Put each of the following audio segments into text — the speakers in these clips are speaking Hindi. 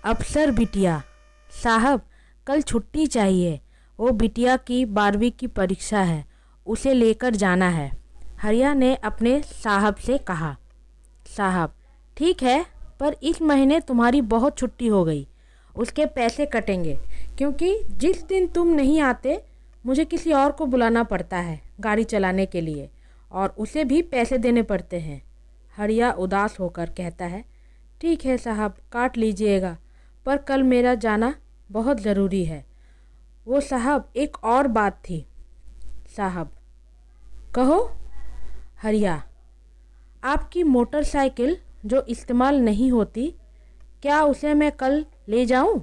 अफसर बिटिया साहब, कल छुट्टी चाहिए। वो बिटिया की 12वीं की परीक्षा है, उसे लेकर जाना है। हरिया ने अपने साहब से कहा। साहब, ठीक है, पर इस महीने तुम्हारी बहुत छुट्टी हो गई, उसके पैसे कटेंगे, क्योंकि जिस दिन तुम नहीं आते मुझे किसी और को बुलाना पड़ता है गाड़ी चलाने के लिए, और उसे भी पैसे देने पड़ते हैं। हरिया उदास होकर कहता है, ठीक है साहब, काट लीजिएगा, पर कल मेरा जाना बहुत ज़रूरी है। वो साहब, एक और बात थी। साहब, कहो। हरिया, आपकी मोटरसाइकिल जो इस्तेमाल नहीं होती, क्या उसे मैं कल ले जाऊं?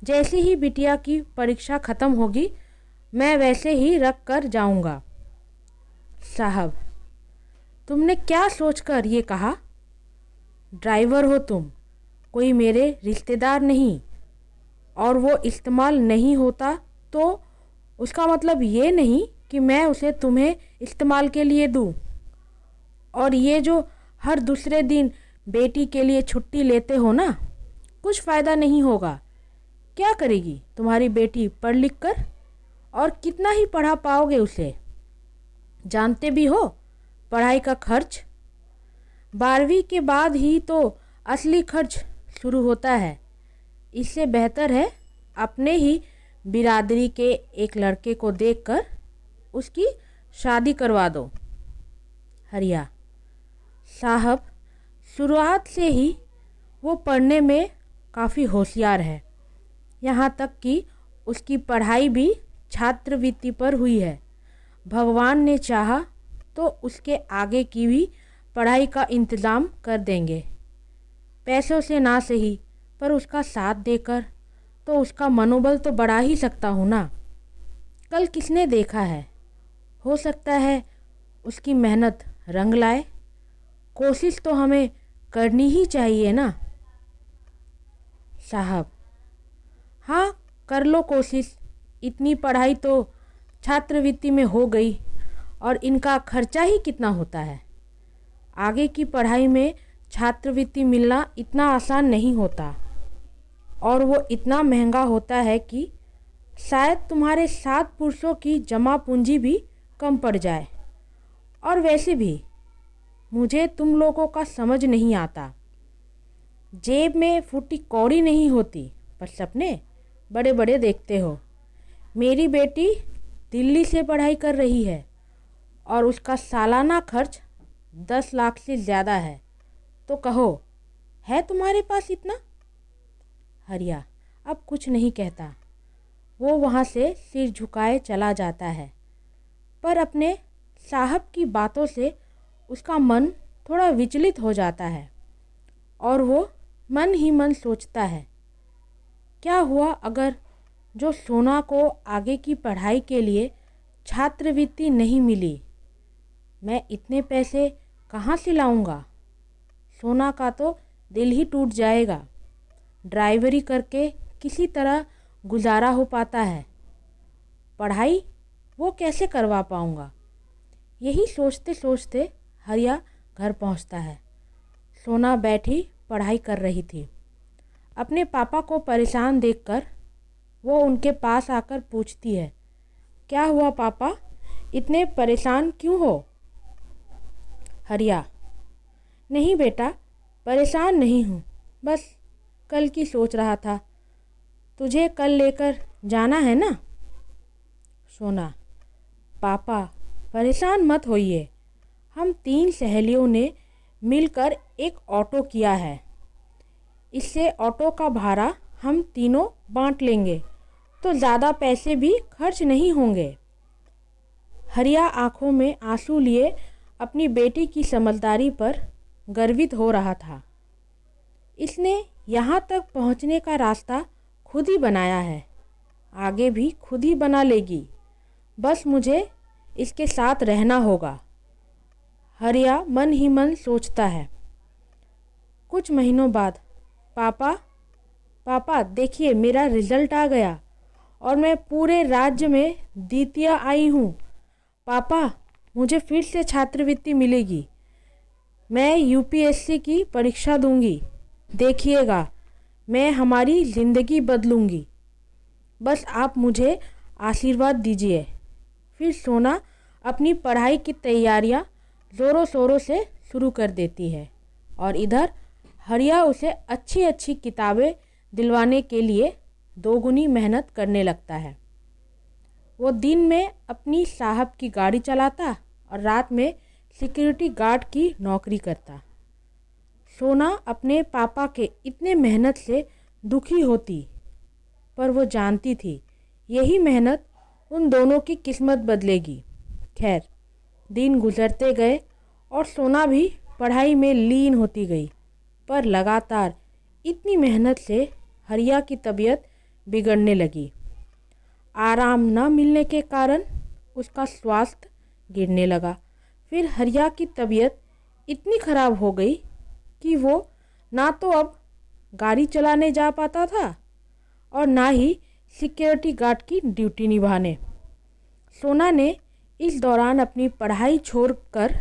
जैसे ही बिटिया की परीक्षा ख़त्म होगी मैं वैसे ही रख कर जाऊंगा। साहब, तुमने क्या सोचकर ये कहा? ड्राइवर हो तुम, कोई मेरे रिश्तेदार नहीं, और वो इस्तेमाल नहीं होता तो उसका मतलब ये नहीं कि मैं उसे तुम्हें इस्तेमाल के लिए दूं। और ये जो हर दूसरे दिन बेटी के लिए छुट्टी लेते हो ना, कुछ फ़ायदा नहीं होगा। क्या करेगी तुम्हारी बेटी पढ़ लिख कर? और कितना ही पढ़ा पाओगे उसे? जानते भी हो पढ़ाई का खर्च 12वीं के बाद ही तो असली खर्च शुरू होता है। इससे बेहतर है अपने ही बिरादरी के एक लड़के को देखकर उसकी शादी करवा दो। हरिया, साहब, शुरुआत से ही वो पढ़ने में काफ़ी होशियार है, यहाँ तक कि उसकी पढ़ाई भी छात्रवृत्ति पर हुई है। भगवान ने चाहा तो उसके आगे की भी पढ़ाई का इंतज़ाम कर देंगे। पैसों से ना सही, पर उसका साथ देकर तो उसका मनोबल तो बढ़ा ही सकता हूँ ना। कल किसने देखा है, हो सकता है उसकी मेहनत रंग लाए। कोशिश तो हमें करनी ही चाहिए ना। साहब, हाँ, कर लो कोशिश। इतनी पढ़ाई तो छात्रवृत्ति में हो गई, और इनका खर्चा ही कितना होता है। आगे की पढ़ाई में छात्रवृत्ति मिलना इतना आसान नहीं होता, और वो इतना महंगा होता है कि शायद तुम्हारे 7 पुरुषों की जमा पूंजी भी कम पड़ जाए। और वैसे भी मुझे तुम लोगों का समझ नहीं आता। जेब में फूटी कौड़ी नहीं होती, पर सपने बड़े बड़े देखते हो। मेरी बेटी दिल्ली से पढ़ाई कर रही है, और उसका सालाना खर्च 10 लाख से ज़्यादा है। तो कहो, है तुम्हारे पास इतना? हरिया अब कुछ नहीं कहता। वो वहाँ से सिर झुकाए चला जाता है, पर अपने साहब की बातों से उसका मन थोड़ा विचलित हो जाता है, और वो मन ही मन सोचता है, क्या हुआ अगर जो सोना को आगे की पढ़ाई के लिए छात्रवृत्ति नहीं मिली? मैं इतने पैसे कहाँ से लाऊंगा? सोना का तो दिल ही टूट जाएगा। ड्राइवरी करके किसी तरह गुजारा हो पाता है, पढ़ाई वो कैसे करवा पाऊंगा? यही सोचते सोचते हरिया घर पहुंचता है। सोना बैठी पढ़ाई कर रही थी। अपने पापा को परेशान देखकर वो उनके पास आकर पूछती है, क्या हुआ पापा, इतने परेशान क्यों हो? हरिया, नहीं बेटा, परेशान नहीं हूँ, बस कल की सोच रहा था। तुझे कल लेकर जाना है ना? सोना, पापा परेशान मत होइए, हम 3 सहेलियों ने मिलकर एक ऑटो किया है। इससे ऑटो का भाड़ा हम तीनों बांट लेंगे, तो ज़्यादा पैसे भी खर्च नहीं होंगे। हरिया आंखों में आंसू लिए अपनी बेटी की समझदारी पर गर्वित हो रहा था। इसने यहाँ तक पहुँचने का रास्ता खुद ही बनाया है, आगे भी खुद ही बना लेगी, बस मुझे इसके साथ रहना होगा। हरिया मन ही मन सोचता है। कुछ महीनों बाद, पापा देखिए, मेरा रिजल्ट आ गया और मैं पूरे राज्य में द्वितीय आई हूँ। पापा, मुझे फिर से छात्रवृत्ति मिलेगी। मैं यूपीएससी की परीक्षा दूंगी, देखिएगा। मैं हमारी ज़िंदगी बदलूँगी। बस आप मुझे आशीर्वाद दीजिए। फिर सोना अपनी पढ़ाई की तैयारियां ज़ोरों शोरों से शुरू कर देती है और इधर हरिया उसे अच्छी अच्छी किताबें दिलवाने के लिए दोगुनी मेहनत करने लगता है। वो दिन में अपनी साहब की गाड़ी चलाता और रात में सिक्योरिटी गार्ड की नौकरी करता। सोना अपने पापा के इतने मेहनत से दुखी होती, पर वो जानती थी यही मेहनत उन दोनों की किस्मत बदलेगी। खैर, दिन गुजरते गए और सोना भी पढ़ाई में लीन होती गई, पर लगातार इतनी मेहनत से हरिया की तबीयत बिगड़ने लगी। आराम न मिलने के कारण उसका स्वास्थ्य गिरने लगा। फिर हरिया की तबीयत इतनी खराब हो गई कि वो ना तो अब गाड़ी चलाने जा पाता था और ना ही सिक्योरिटी गार्ड की ड्यूटी निभाने। सोना ने इस दौरान अपनी पढ़ाई छोड़कर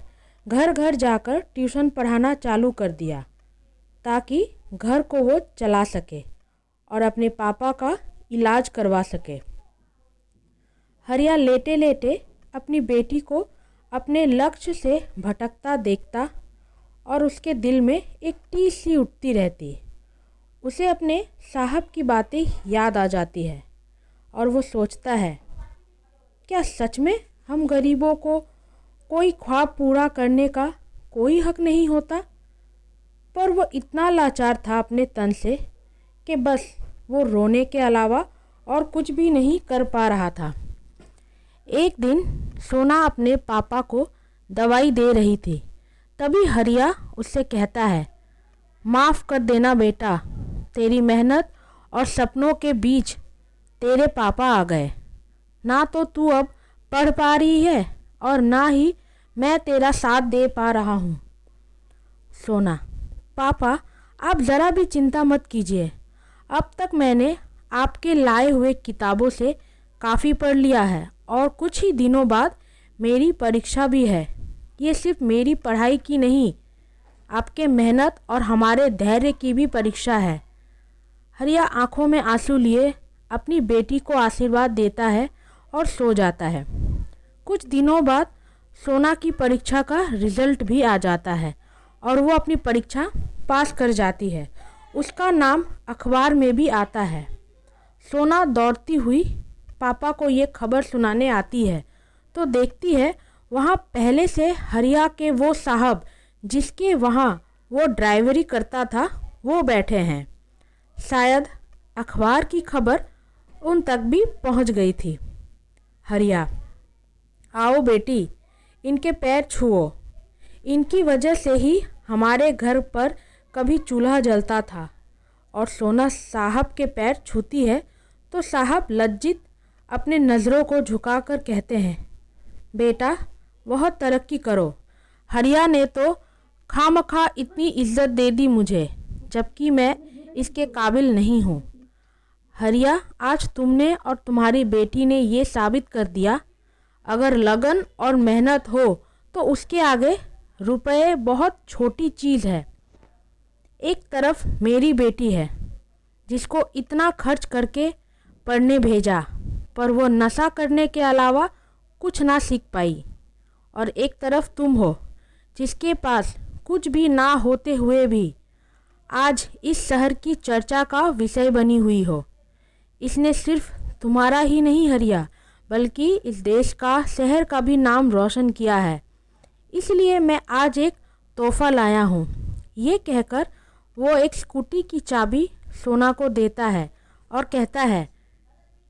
घर घर जाकर ट्यूशन पढ़ाना चालू कर दिया ताकि घर को वो चला सके और अपने पापा का इलाज करवा सके। हरिया लेटे लेटे अपनी बेटी को अपने लक्ष्य से भटकता देखता और उसके दिल में एक टीस सी उठती रहती। उसे अपने साहब की बातें याद आ जाती है और वो सोचता है, क्या सच में हम गरीबों को कोई ख्वाब पूरा करने का कोई हक नहीं होता? पर वो इतना लाचार था अपने तन से कि बस वो रोने के अलावा और कुछ भी नहीं कर पा रहा था। एक दिन सोना अपने पापा को दवाई दे रही थी, तभी हरिया उससे कहता है, माफ़ कर देना बेटा, तेरी मेहनत और सपनों के बीच तेरे पापा आ गए। ना तो तू अब पढ़ पा रही है और ना ही मैं तेरा साथ दे पा रहा हूँ। सोना, पापा आप ज़रा भी चिंता मत कीजिए। अब तक मैंने आपके लाए हुए किताबों से काफ़ी पढ़ लिया है और कुछ ही दिनों बाद मेरी परीक्षा भी है। ये सिर्फ मेरी पढ़ाई की नहीं, आपके मेहनत और हमारे धैर्य की भी परीक्षा है। हरिया आंखों में आंसू लिए अपनी बेटी को आशीर्वाद देता है और सो जाता है। कुछ दिनों बाद सोना की परीक्षा का रिजल्ट भी आ जाता है और वो अपनी परीक्षा पास कर जाती है। उसका नाम अखबार में भी आता है। सोना दौड़ती हुई पापा को ये खबर सुनाने आती है तो देखती है वहाँ पहले से हरिया के वो साहब जिसके वहाँ वो ड्राइवरी करता था वो बैठे हैं। शायद अखबार की खबर उन तक भी पहुँच गई थी। हरिया, आओ बेटी, इनके पैर छुओ। इनकी वजह से ही हमारे घर पर कभी चूल्हा जलता था। और सोना साहब के पैर छूती है तो साहब लज्जित अपने नज़रों को झुकाकर कहते हैं, बेटा बहुत तरक्की करो। हरिया ने तो खामखा इतनी इज्जत दे दी मुझे, जबकि मैं इसके काबिल नहीं हूँ। हरिया, आज तुमने और तुम्हारी बेटी ने ये साबित कर दिया, अगर लगन और मेहनत हो तो उसके आगे रुपए बहुत छोटी चीज़ है। एक तरफ मेरी बेटी है जिसको इतना खर्च करके पढ़ने भेजा, पर वो नशा करने के अलावा कुछ ना सीख पाई, और एक तरफ तुम हो जिसके पास कुछ भी ना होते हुए भी आज इस शहर की चर्चा का विषय बनी हुई हो। इसने सिर्फ तुम्हारा ही नहीं हरिया, बल्कि इस देश का, शहर का भी नाम रोशन किया है। इसलिए मैं आज एक तोहफा लाया हूँ। ये कहकर वो एक स्कूटी की चाबी सोना को देता है और कहता है,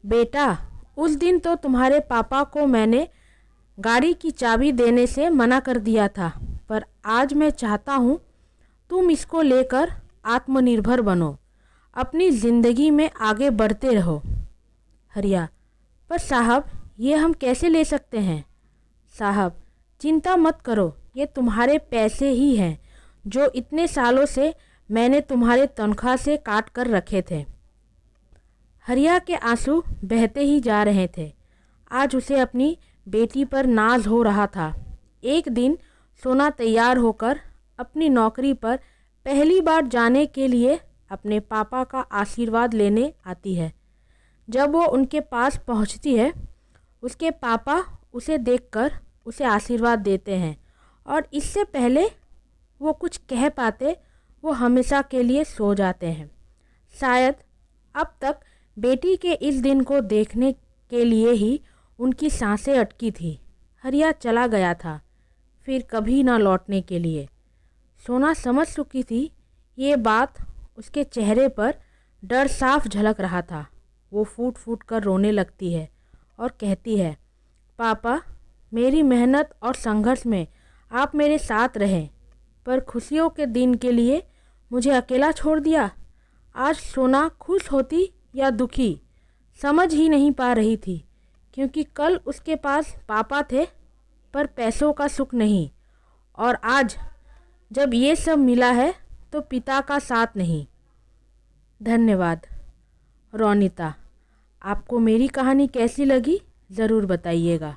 बेटा उस दिन तो तुम्हारे पापा को मैंने गाड़ी की चाबी देने से मना कर दिया था, पर आज मैं चाहता हूँ तुम इसको लेकर आत्मनिर्भर बनो, अपनी ज़िंदगी में आगे बढ़ते रहो। हरिया, पर साहब ये हम कैसे ले सकते हैं? साहब, चिंता मत करो, ये तुम्हारे पैसे ही हैं जो इतने सालों से मैंने तुम्हारे तनख्वाह से काट कर रखे थे। हरिया के आंसू बहते ही जा रहे थे। आज उसे अपनी बेटी पर नाज हो रहा था। एक दिन सोना तैयार होकर अपनी नौकरी पर पहली बार जाने के लिए अपने पापा का आशीर्वाद लेने आती है। जब वो उनके पास पहुंचती है, उसके पापा उसे देखकर उसे आशीर्वाद देते हैं और इससे पहले वो कुछ कह पाते वो हमेशा के लिए सो जाते हैं। शायद अब तक बेटी के इस दिन को देखने के लिए ही उनकी सांसें अटकी थी। हरिया चला गया था, फिर कभी ना लौटने के लिए। सोना समझ चुकी थी ये बात, उसके चेहरे पर डर साफ झलक रहा था। वो फूट फूट कर रोने लगती है और कहती है, पापा, मेरी मेहनत और संघर्ष में आप मेरे साथ रहें, पर खुशियों के दिन के लिए मुझे अकेला छोड़ दिया। आज सोना खुश होती या दुखी समझ ही नहीं पा रही थी, क्योंकि कल उसके पास पापा थे पर पैसों का सुख नहीं, और आज जब ये सब मिला है तो पिता का साथ नहीं। धन्यवाद। रोनिता, आपको मेरी कहानी कैसी लगी ज़रूर बताइएगा।